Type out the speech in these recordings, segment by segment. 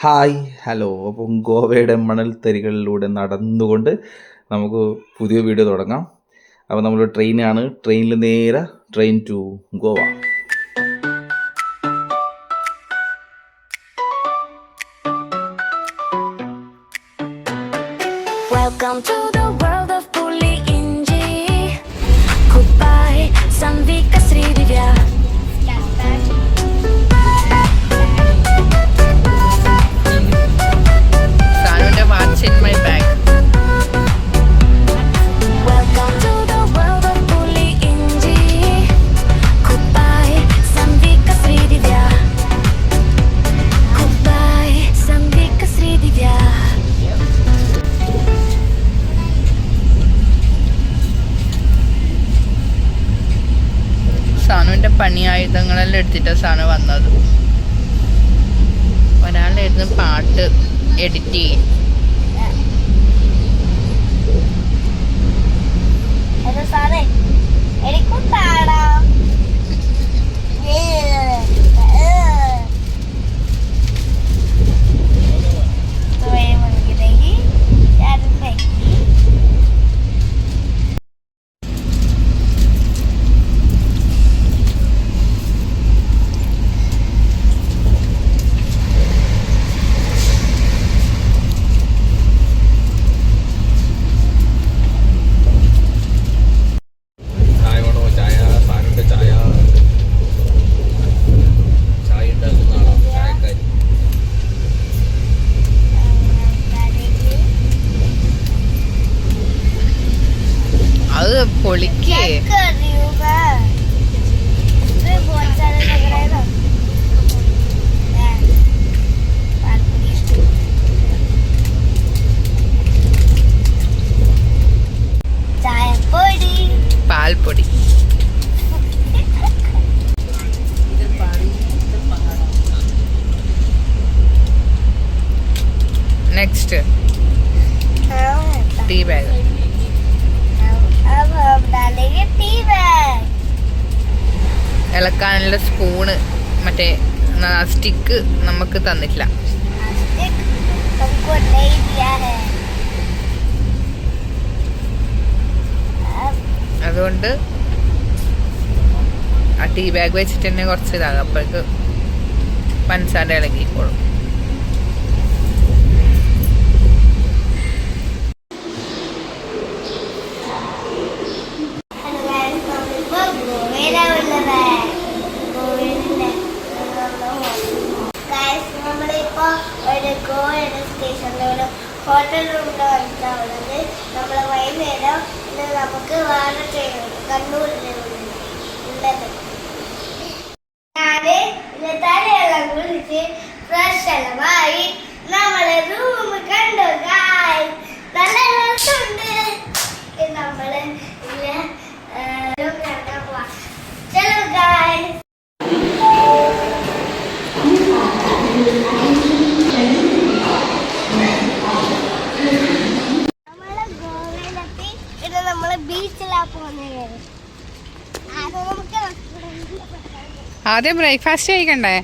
Hi hello. അപ്പം ഗോവയുടെ മണൽത്തരികളിലൂടെ നടന്നുകൊണ്ട് നമുക്ക് പുതിയ വീഡിയോ തുടങ്ങാം. അപ്പോൾ നമ്മൾ ട്രെയിനാണ്, ട്രെയിനിൽ നേരെ train to Goa. Welcome to the world of Puli Inji. Goodbye, Sandvika Sridivya. Sanu's watch in my bag. Welcome to the world of Puli Inji. Goodbye, Sandvika Sridivya. Goodbye, Sandvika Sridivya. സാനുവിന്റെ പണിയായുധങ്ങളെല്ലാം എടുത്തിട്ടാണ് സാനു വന്നത്. ഒരാളായിരുന്നു പാട്ട് എഡിറ്റ് ചെയ്യും. അത് പൊളിക്കേ. പാൽപ്പൊടി. Next tea bag. ഇളക്കാനുള്ള spoon മറ്റേ സ്റ്റിക്ക് നമുക്ക് തന്നിട്ടില്ല. അതുകൊണ്ട് ആ ടീ ബാഗ് വെച്ചിട്ട് തന്നെ കുറച്ച് ഇതാകും. അപ്പോഴേക്ക് പഞ്ചസാര ഇളകിക്കോളും. ഹോട്ടൽ റൂമിൻ്റെ വന്നിട്ടുള്ളത് നമ്മൾ വൈകുന്നേരം നമുക്ക് വേറെ ട്രെയിൻ കണ്ണൂരിൻ്റെ ഉള്ളത്. ഞാൻ തലയെല്ലാം കുളിച്ച് ഫ്രഷ് എല്ലാമായി നമ്മളെ റൂം കണ്ടു. നല്ല രസമുണ്ട്. നമ്മൾ കണ്ടാ പോവാ. ചലോ ഗായ്സ്. ആദ്യം ബ്രേക്ക്ഫാസ്റ്റ് കഴിക്കണ്ടേ?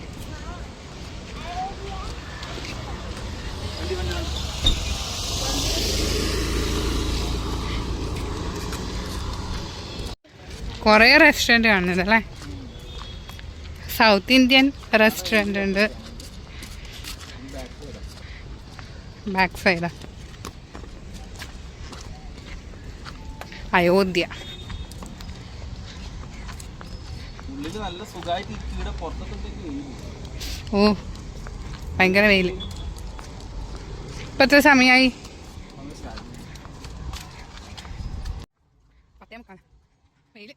കുറേ റെസ്റ്റോറൻറ്റ് കാണുന്നത് അല്ലേ? സൗത്ത് ഇന്ത്യൻ റെസ്റ്റോറൻറ്റ് ഉണ്ട് ബാക്ക് സൈഡാ. അയോധ്യ. ഓ ഭയങ്കര വെയിൽ. ഇപ്പം എത്ര സമയമായി? 10:45. വെയിൽ.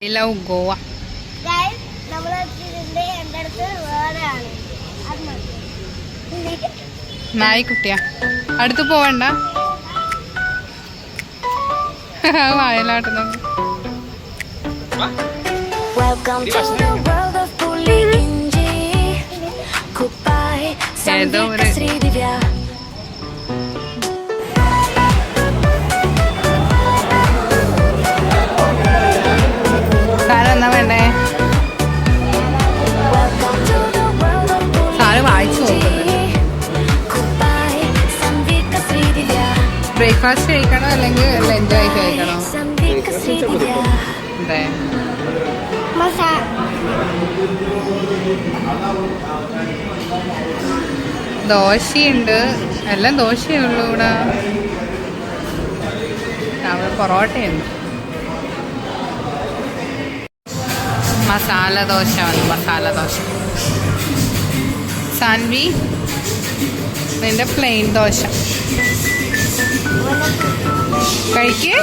I love Goa. നായിക്കുട്ടിയാ അടുത്ത് പോവണ്ട. വയലാട്ട് നോക്കി. Welcome to the world of Puli Inji. Goodbye, Sandvika Sridivya. സാധനം എന്നാ വേണ്ടേ? ബ്രേക്ക്ഫാസ്റ്റ് കഴിക്കണോ അല്ലെങ്കിൽ ലഞ്ച് ആയിട്ട് കഴിക്കണോ? Samvika Sri Divya. അതെ. ദോശയുണ്ട്, എല്ലാം ദോശയേ ഉള്ളൂ ഇവിടെ. അവിടെ പൊറോട്ടയുണ്ട്. മസാല ദോശ വന്നു, മസാല ദോശ. സാൻവി നിന്റെ പ്ലെയിൻ ദോശ കഴിക്ക്.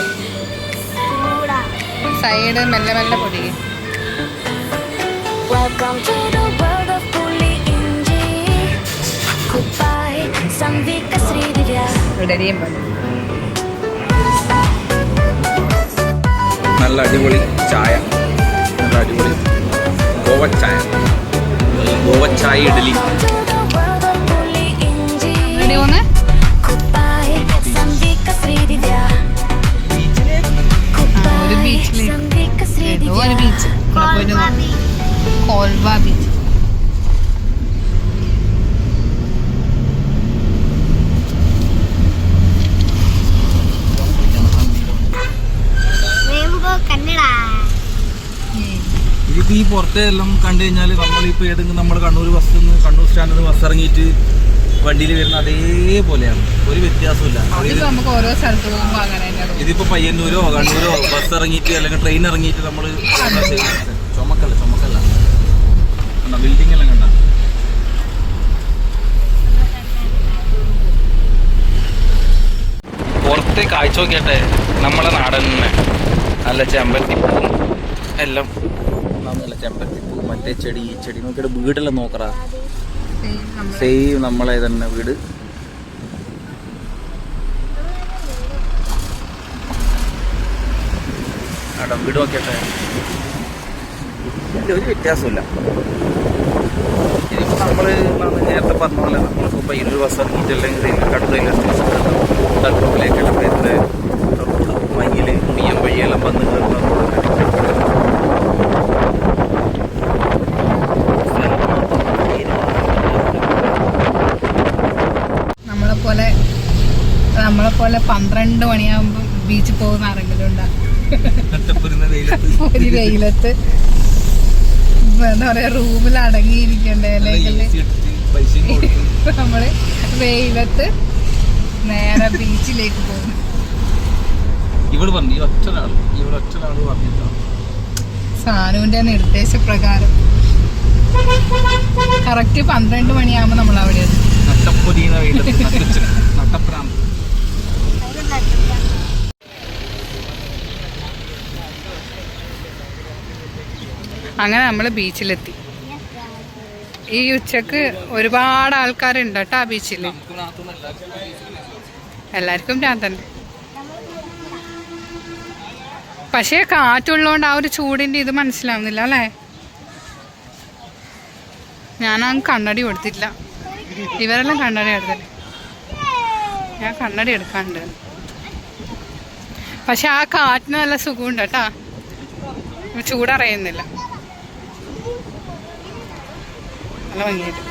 സൈഡ് മെല്ലെ മെല്ലെ പൊടിക്ക്. Welcome to the world of Puli Inji. Goodbye, Samvika Sri Divya. ഇടരിയും പോലെ. നല്ല അടിപൊളി ചായ, നല്ല അടിപൊളി ഗോവച്ചായ, ഗോവച്ചായ idli. Welcome to the world of Puli Inji. Ready പോന്ന്? Goodbye, Samvika Sri Divya. ഒരു Goodbye, ബീച്ചിലേക്ക്. Samvika Sri ഏതോ ഒരു Divya. ബീച്ച്. കോൾവ ബീച്ച്. ഇതിപ്പോൾ ഈ പുറത്തെ എല്ലാം കണ്ടു കഴിഞ്ഞാൽ നമ്മളിപ്പോൾ ഏതെങ്കിലും നമ്മൾ കണ്ണൂർ ബസ്സിൽ നിന്ന് കണ്ണൂർ സ്റ്റാൻഡിൽ നിന്ന് ബസ് ഇറങ്ങിയിട്ട് വണ്ടിയിൽ വരുന്ന അതേപോലെയാണ്, ഒരു വ്യത്യാസമില്ല. അതിപ്പോ നമുക്ക് ഓരോ സ്ഥലത്ത് പോകുമ്പോ അങ്ങനെ തന്നെയാണ്. ഇതിപ്പോൾ പയ്യന്നൂരോ കണ്ണൂരോ ബസ് ഇറങ്ങിയിട്ട് അല്ലെങ്കിൽ ട്രെയിൻ ഇറങ്ങിയിട്ട് നമ്മൾ ചുമക്കല്ല കണ്ട ബിൽഡിംഗ് എല്ലാം കണ്ട. പുറത്തെ കാഴ്ച നോക്കിയാട്ടെ, നമ്മളെ നാടൻ തന്നെ നല്ല ചെമ്പരത്തിപ്പൂവും എല്ലാം. നല്ല ചെമ്പരത്തിപ്പൂ, മറ്റേ ചെടി, ഈ ചെടി നോക്കിയിട്ട് വീടെല്ലാം നോക്കറാ, സെയിം നമ്മളെ തന്നെ വീട്. അവിടെ വീട് നോക്കിയാട്ടെ, ഒരു വ്യത്യാസമില്ല. ഇതിപ്പോൾ നമ്മൾ നേരത്തെ പറഞ്ഞ പോലെ നമ്മളിപ്പോൾ പയ്യന്നൂർ ബസ് ഇറങ്ങിയിട്ട് അല്ലെങ്കിൽ കടുതയിലെ സ്റ്റേഷനിലേക്കെല്ലാം വരുന്ന റോഡ് മയ്യിൽ മുയ്യം വഴിയെല്ലാം വന്ന് കയറുന്ന നമ്മളെപ്പോലെ 12 മണിയാകുമ്പോൾ ബീച്ചിൽ പോകുന്ന ആരെങ്കിലും ഉണ്ടാകും. ഒരു വെയിലത്ത് എന്താ പറയാ, റൂമിൽ അടങ്ങിയിരിക്കണ്ടേ, അല്ലെങ്കിൽ നമ്മള് വെയിലത്ത് നേരെ ബീച്ചിലേക്ക് പോകും. ഇവിടെ പറഞ്ഞു ഈ ഒറ്റ പറഞ്ഞിട്ടാണ് സാനുവിന്റെ നിർദ്ദേശപ്രകാരം കറക്റ്റ് 12 മണിയാകുമ്പോൾ നമ്മൾ അവിടെ എത്തും. നട്ടപ്പൊരിയുന്ന വെയിലത്ത് നട്ടപ്രാന്ത്. അങ്ങനെ നമ്മൾ ബീച്ചിലെത്തി. ഈ ഉച്ചക്ക് ഒരുപാട് ആൾക്കാരുണ്ട് കേട്ടോ ആ ബീച്ചിൽ. എല്ലാവർക്കും ഭ്രാന്തണ്ട്. പക്ഷേ കാറ്റുള്ളതുകൊണ്ട് ആ ഒരു ചൂടിൻ്റെ ഇത് മനസ്സിലാവുന്നില്ല അല്ലേ. ഞാനങ്ങ് കണ്ണടി കൊടുത്തില്ല, ഇവരെല്ലാം കണ്ണടി എടുത്തില്ല. ഞാൻ കണ്ണടി എടുക്കാണ്ട്. പക്ഷെ ആ കാറ്റിന് നല്ല സുഖമുണ്ട് കേട്ടാ, ചൂടറിയുന്നില്ല. നല്ല ഭംഗിയായിട്ട്.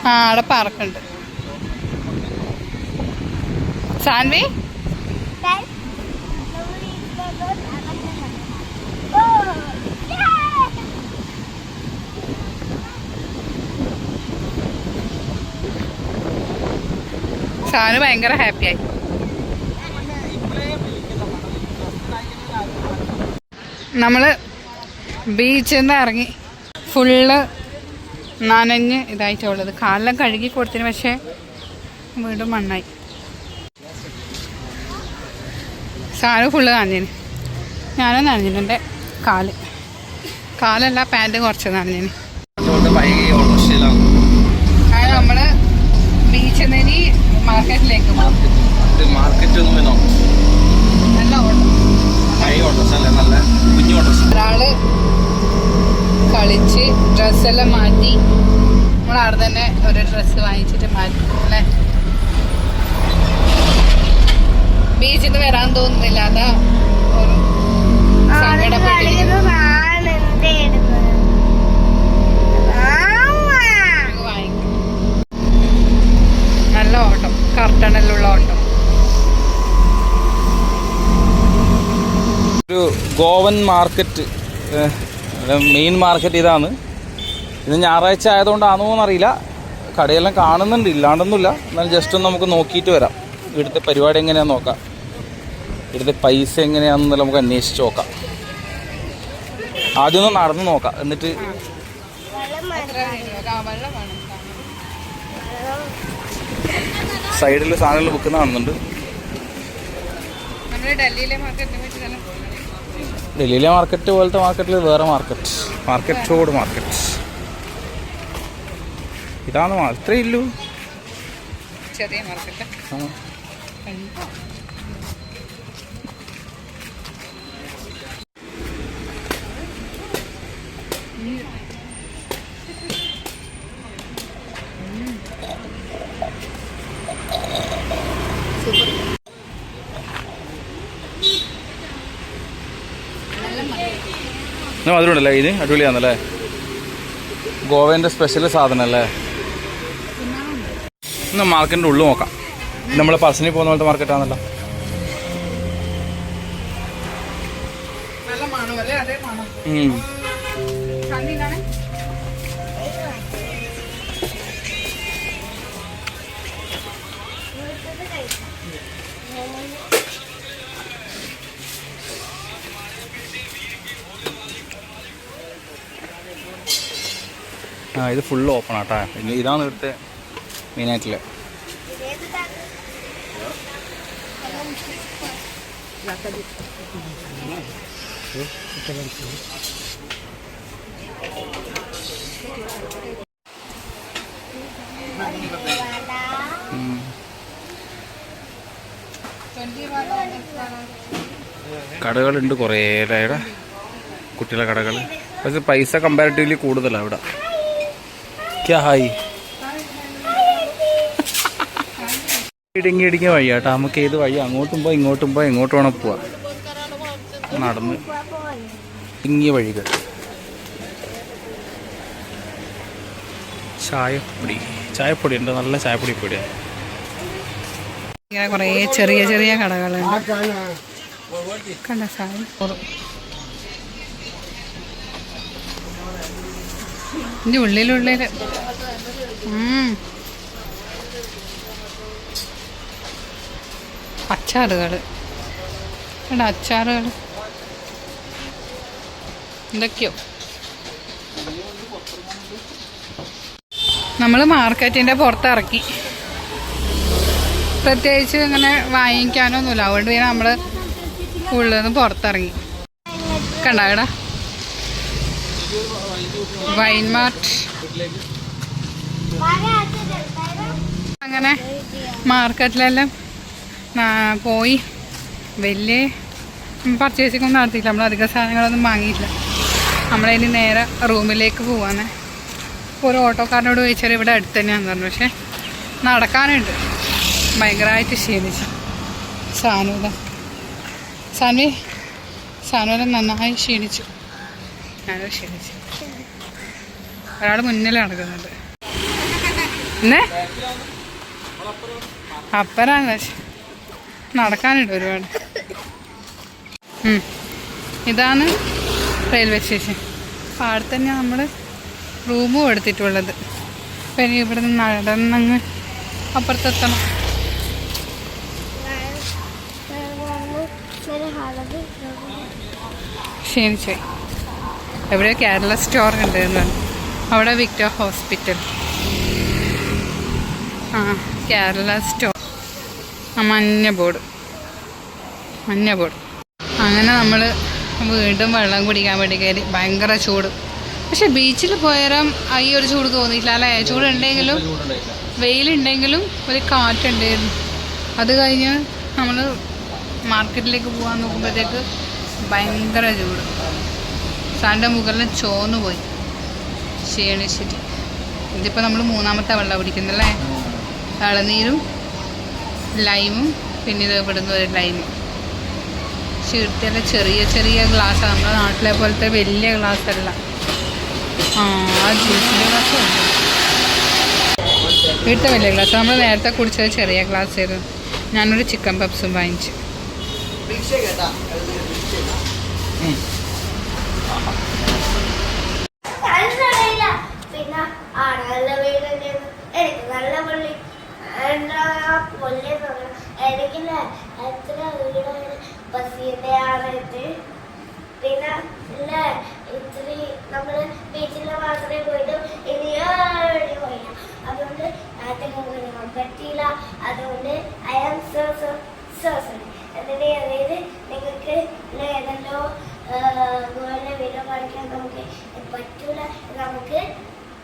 ആ അവിടെ പാർക്കുണ്ട്. സാൻവി സാനു ഭയങ്കര ഹാപ്പിയായി. നമ്മള് ബീച്ചിൽ നിന്ന് ഇറങ്ങി ഫുള്ള് നനഞ്ഞ് ഇതായിട്ടുള്ളത്. കാലെല്ലാം കഴുകി കൊടുത്തിന്, പക്ഷേ വീണ്ടും മണ്ണായി. സാനു ഫുള്ള് നനഞ്ഞിന്, ഞാനും നനഞ്ഞിന്. എൻ്റെ കാലല്ല പാൻറ്റ് കുറച്ച് നനഞ്ഞിന്. അങ്ങനെ നമ്മള് ബീച്ചിൽ നിന്ന് ഇനി മാർക്കറ്റിലേക്ക് ഒരാള് കളിച്ച് ഡ്രസ്സെല്ലാം മാറ്റി. നമ്മൾ അവിടെ തന്നെ ഒരു ഡ്രസ്സ് വാങ്ങിച്ചിട്ട് മാറ്റി അല്ലേ. ബീച്ചിൽ നിന്ന് വരാൻ തോന്നുന്നില്ല, അതാ ഒരു സങ്കടപ്പെട്ടിരിക്കുന്നു. ടണലിലുള്ള ഓട്ടോ. ഒരു ഗോവൻ മാർക്കറ്റ്, മെയിൻ മാർക്കറ്റ് ഇതാണ്. ഇത് ഞായറാഴ്ച ആയതുകൊണ്ടാണോ എന്നറിയില്ല, കടയെല്ലാം കാണുന്നുണ്ട്, ഇല്ലാണ്ടൊന്നുമില്ല. എന്നാലും ജസ്റ്റ് ഒന്ന് നമുക്ക് നോക്കിയിട്ട് വരാം. ഇവിടുത്തെ പരിപാടി എങ്ങനെയാണെന്ന് നോക്കാം, ഇവിടുത്തെ പൈസ എങ്ങനെയാണെന്നല്ല നമുക്ക് അന്വേഷിച്ച് നോക്കാം. ആദ്യം ഒന്ന് നടന്ന് നോക്കാം, എന്നിട്ട് സൈഡിൽ സാധനങ്ങൾ വിൽക്കുന്ന കാണുന്നുണ്ട്. ഡൽഹിയിലെ മാർക്കറ്റ് പോലത്തെ മാർക്കറ്റിൽ വേറെ മാർക്കറ്റ് റോഡ് മാർക്കറ്റ്. ഇതാണ് മാത്രമേ ഇല്ലൂ ചെറിയ മാർക്കറ്റ്. മധുരമുണ്ടല്ലേ ഇത്? അടിപൊളിയാണല്ലേ, ഗോവേൻ്റെ സ്പെഷ്യൽ സാധനമല്ലേ. ഇന്ന് മാർക്കറ്റിൻ്റെ ഉള്ളിൽ നോക്കാം. നമ്മൾ പർസണിൽ പോകുന്ന പോലത്തെ മാർക്കറ്റാണല്ലോ. ആ, ഇത് ഫുള്ള് ഓപ്പൺ ആട്ടാ. ഇതാണ് ഇവിടുത്തെ മെയിനായിട്ടുള്ള. കടകളുണ്ട് കുറേ ഇവിടെ, കുട്ടികളുടെ കടകൾ. പക്ഷെ പൈസ കമ്പാരിറ്റീവ്ലി കൂടുതലാണ് ഇവിടെ. ക്യാ ഹായ്, ഇടുങ്ങിയ വഴിയാട്ടോ. നമുക്ക് ഏത് വഴി, അങ്ങോട്ടും പോയി ഇങ്ങോട്ടും പോയി, എങ്ങോട്ട് വേണം പോവാം. നടന്ന് ഇടുങ്ങിയ വഴികൾ. ചായപ്പൊടി ഉണ്ട്, നല്ല ചായപ്പൊടി പൊടിയാണ്. ഇങ്ങനെ കുറേ ചെറിയ ചെറിയ കടകളുണ്ട്. കണ്ട സാധനം ഇതിൻ്റെ ഉള്ളിൽ അച്ചാറുകൾ കണ്ട, അച്ചാറുകൾ എന്തൊക്കെയോ. നമ്മൾ മാർക്കറ്റിൻ്റെ പുറത്തിറക്കി, പ്രത്യേകിച്ച് ഇങ്ങനെ വാങ്ങിക്കാനൊന്നുമില്ല. അതുകൊണ്ട് പിന്നെ നമ്മൾ ഉള്ളിൽ നിന്ന് പുറത്തിറങ്ങി. കണ്ട ഇവിടെ വൈൻ മാർട്ട്. അങ്ങനെ മാർക്കറ്റിലെല്ലാം പോയി വലിയ പർച്ചേസിംഗ് ഒന്നും നടത്തിയില്ല. നമ്മൾ അധികം സാധനങ്ങളൊന്നും വാങ്ങിയില്ല. നമ്മളതിന് നേരെ റൂമിലേക്ക് പോവാന്ന്. ഒരു ഓട്ടോക്കാരനോട് ചോദിച്ചാൽ ഇവിടെ അടുത്ത് തന്നെയാണെന്ന് പറഞ്ഞു. പക്ഷെ നടക്കാനുണ്ട്, ഭയങ്കരമായിട്ട് ക്ഷീണിച്ചു. സാനുവെല്ലാം നന്നായി ക്ഷീണിച്ചു, ഞാനും ക്ഷീണിച്ചു. ഒരാൾ മുന്നിൽ നടക്കുന്നുണ്ട്. എന്നേ അപ്പറാണ്, നടക്കാനുണ്ട് ഒരുപാട്. ഇതാണ് റെയിൽവേ സ്റ്റേഷൻ. അപ്പം അവിടെ തന്നെയാണ് നമ്മൾ റൂമും എടുത്തിട്ടുള്ളത്. അപ്പം ഇനി ഇവിടെ നിന്ന് നടന്നങ്ങ് അപ്പുറത്തെത്തണം. ക്ഷീണിച്ചുപോയി. എവിടെയോ കേരള സ്റ്റോർ ഉണ്ട് എന്നാണ്. അവിടെ വിക്ടർ ഹോസ്പിറ്റൽ. കേരള സ്റ്റോർ. മഞ്ഞ ബോർഡ്. അങ്ങനെ നമ്മൾ വീണ്ടും വെള്ളം കുടിക്കാൻ വേണ്ടി കയറി. ഭയങ്കര ചൂട്. പക്ഷെ ബീച്ചിൽ പോയാലും ഈ ഒരു ചൂട് തോന്നിയില്ല അല്ലേ? ചൂടുണ്ടെങ്കിലും വെയിലുണ്ടെങ്കിലും ഒരു കാറ്റുണ്ടായിരുന്നു. അത് കഴിഞ്ഞ് നമ്മൾ മാർക്കറ്റിലേക്ക് പോകാൻ നോക്കുമ്പോഴത്തേക്ക് ഭയങ്കര ചൂട്. സാറിൻ്റെ മുകളിൽ ചോന്നു പോയി, ക്ഷീണിച്ചിട്ട്. ഇതിപ്പോൾ നമ്മൾ മൂന്നാമത്തെ വെള്ളം കുടിക്കുന്നല്ലേ. ഇളനീരും ലൈമും പിന്നെ ഇത് ഇവിടുന്ന് ഒരു ലൈമും. ചീർത്തിയല്ല ചെറിയ ചെറിയ ഗ്ലാസ്സാണ്, നമ്മുടെ നാട്ടിലെ പോലത്തെ വലിയ ഗ്ലാസ്സല്ല. ആ ജ്യൂസിൻ്റെ ഗ്ലാസ് ഉണ്ട്. വീട്ടിൽ വലിയ ഗ്ലാസ്. നമ്മൾ നേരത്തെ കുടിച്ചത് ചെറിയ ഗ്ലാസ് ആയിരുന്നു. ഞാനൊരു ചിക്കൻ പപ്സും വാങ്ങിച്ചു. പിന്നെ നല്ല വീട് എനിക്ക് നല്ല പള്ളി എനിക്കില്ല എത്ര വീടാണ് ബസ്സിന്റെ ആണത്. പിന്നെ ഇല്ല ഇത്തിരി നമ്മള് ബീച്ചിൽ മാത്രമേ പോയിട്ടും ഇനിയോ പോയില്ല. അതുകൊണ്ട് നാട്ടിൽ പറ്റിയില്ല. അതുകൊണ്ട് ഐ ആം സോ സോറി. എന്നിട്ട് അതായത് നിങ്ങൾക്ക് ഏതെല്ലോ ഗോളിലെ വീഡിയോ കാണിക്കാൻ നമുക്ക് പറ്റൂല. നമുക്ക്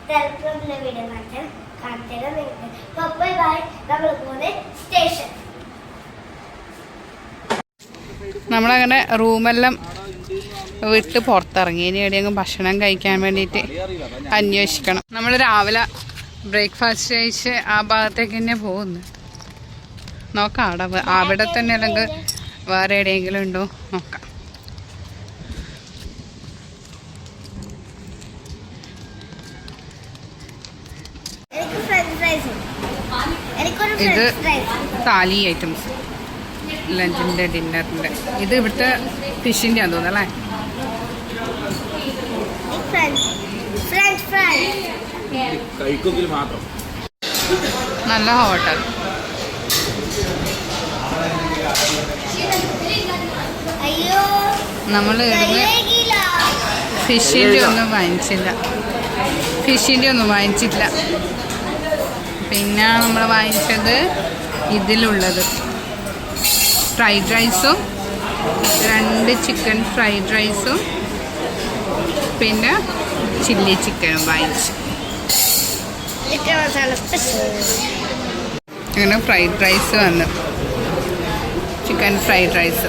തലപ്പുറമുള്ള വീഡിയോ കാണിച്ചാൽ കാണിച്ചാൽ നിങ്ങൾക്ക് ബൈ ബൈ. നമ്മൾ പോകുന്നത് സ്റ്റേഷൻ. നമ്മളങ്ങനെ റൂമെല്ലാം വിട്ട് പുറത്തിറങ്ങി. ഇനി എവിടെയെങ്കിലും ഭക്ഷണം കഴിക്കാൻ വേണ്ടിയിട്ട് അന്വേഷിക്കണം. നമ്മൾ രാവിലെ ബ്രേക്ക്ഫാസ്റ്റ് കഴിച്ച് ആ ഭാഗത്തേക്ക് തന്നെ പോകുന്നു. നോക്കാം അവിടെ തന്നെ അല്ലെങ്കിൽ വേറെ എവിടെയെങ്കിലും ഉണ്ടോ നോക്കാം. ഇത് താലി ഐറ്റംസ് ലഞ്ചിൻ്റെ ഡിന്നറിൻ്റെ. ഇത് ഇവിടുത്തെ ഫിഷിൻ്റെ ആണെന്ന് തോന്നുന്നു അല്ലേ? നല്ല ഹോട്ടൽ. നമ്മൾ ഇവിടുന്ന് ഫിഷിൻ്റെ ഒന്നും വാങ്ങിച്ചില്ല. പിന്നെ നമ്മൾ വാങ്ങിച്ചത് ഇതിലുള്ളത് ഫ്രൈഡ് റൈസും 2 ചിക്കൻ ഫ്രൈഡ് റൈസും പിന്നെ ചില്ലി ചിക്കനും വാങ്ങിച്ചു. അങ്ങനെ ഫ്രൈഡ് റൈസ് വന്നു, ചിക്കൻ ഫ്രൈഡ് റൈസ്.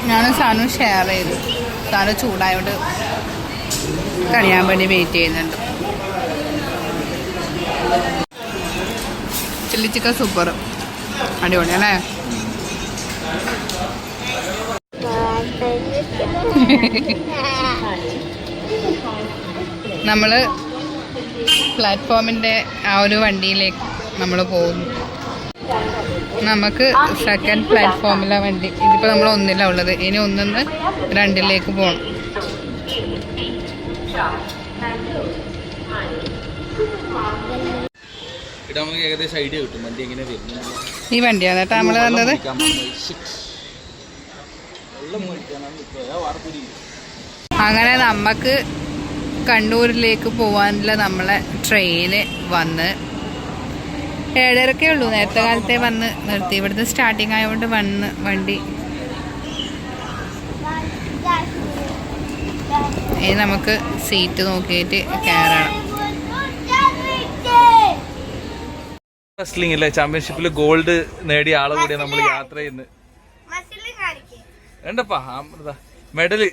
ഞാനും സാധനം ഷെയർ ചെയ്തു. സാധനം ചൂടായോണ്ട് കഴിയാൻ വേണ്ടി വെയിറ്റ് ചെയ്യുന്നുണ്ട്. ചില്ലി ചിക്കൻ സൂപ്പർ, അടിപൊളി അല്ലേ? നമ്മൾ പ്ലാറ്റ്ഫോമിൻ്റെ ആ ഒരു വണ്ടിയിലേക്ക് നമ്മൾ പോകുന്നു. നമുക്ക് സെക്കൻഡ് പ്ലാറ്റ്ഫോമിലെ വണ്ടി. ഇതിപ്പോൾ നമ്മൾ 1-ലാണ് ഉള്ളത്. ഇനി 1-ന്ന് 2-ലേക്ക് പോകണം. ഏകദേശം ഐഡിയ കിട്ടും വണ്ടി എങ്ങനെ വരുന്നത്. ഈ വണ്ടിയാണ് കേട്ടോ നമ്മൾ വന്നത്. അങ്ങനെ നമുക്ക് കണ്ണൂരിലേക്ക് പോകാനുള്ള നമ്മളെ ട്രെയിന് വന്ന് 7:30 ഉള്ളൂ. നേരത്തെ കാലത്തെ വന്ന് നിർത്തി. ഇവിടുത്തെ സ്റ്റാർട്ടിങ് ആയതുകൊണ്ട് വന്ന് വണ്ടി. ഇനി നമുക്ക് സീറ്റ് നോക്കിയിട്ട് കയറണം. റെസ്ലിംഗ് അല്ലേ, ചാമ്പ്യൻഷിപ്പിൽ ഗോൾഡ് നേടിയ ആളെ കൂടെ നമ്മൾ യാത്ര ചെയ്യുന്നത്. വേണ്ടപ്പാ മെഡല്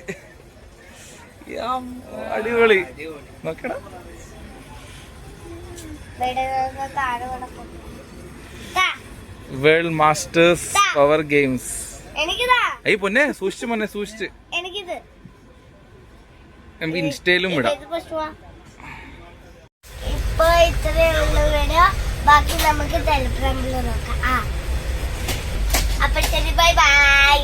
അടിപൊളി. നോക്കടാ, വേൾഡ് മാസ്റ്റേഴ്സ് പവർ ഗെയിംസ്. അയ്യ പൊന്നെ, സൂക്ഷിച്ച് മോനെ, സൂക്ഷിച്ച്. നമുക്ക് ഇൻസ്റ്റയിലും വിടാം. ഇപ്പൊ ഇത്രയുള്ള വീഡിയോ, ബാക്കി നമുക്ക് തലപ്പുറം നോക്കാം. അപ്പൊ ശരി, ബൈ ബൈ.